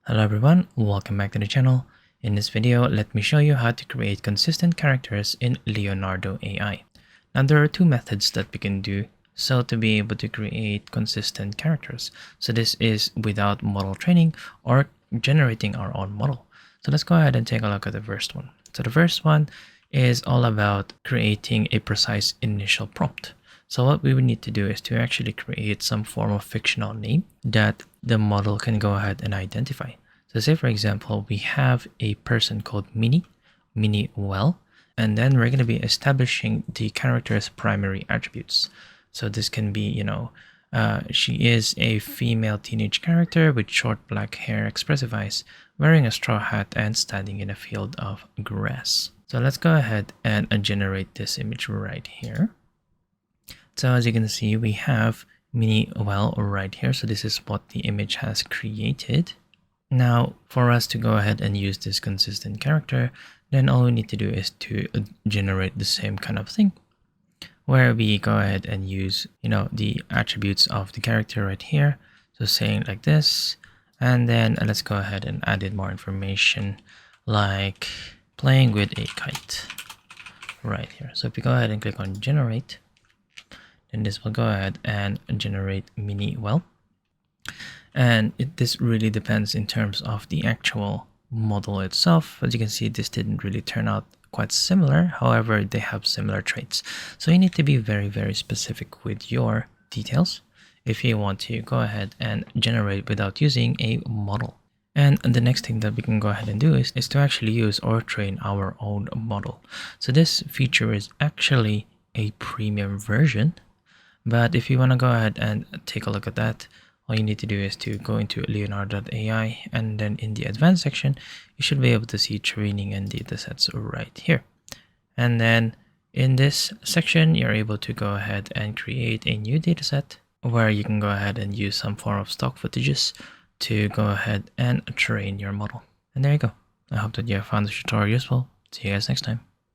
Hello everyone, welcome back to the channel. In this video, let me show you how to create consistent characters in Leonardo AI. Now there are two methods that we can do so to be able to create consistent characters. So this is without model training or generating our own model. So let's go ahead and take a look at the first one. So the first one is all about creating a precise initial prompt. So what we would need to do is to actually create some form of fictional name that the model can go ahead and identify. So say for example, we have a person called Minnie Well, and then we're going to be establishing the character's primary attributes. So this can be, she is a female teenage character with short black hair, expressive eyes, wearing a straw hat and standing in a field of grass. So let's go ahead and generate this image right here. So as you can see, we have Minnie Well right here. So this is what the image has created. Now, for us to go ahead and use this consistent character, then all we need to do is to generate the same kind of thing, where we go ahead and use, the attributes of the character right here. So saying like this, and then let's go ahead and add in more information like playing with a kite right here. So if we go ahead and click on generate, then this will go ahead and generate Minnie Well. And this really depends in terms of the actual model itself. As you can see, this didn't really turn out quite similar. However, they have similar traits. So you need to be very, very specific with your details if you want to go ahead and generate without using a model. And the next thing that we can go ahead and do is to actually use or train our own model. So this feature is actually a premium version. But if you want to go ahead and take a look at that, all you need to do is to go into Leonardo.ai, and then in the advanced section, you should be able to see training and datasets right here. And then in this section, you're able to go ahead and create a new dataset where you can go ahead and use some form of stock footages to go ahead and train your model. And there you go. I hope that you have found this tutorial useful. See you guys next time.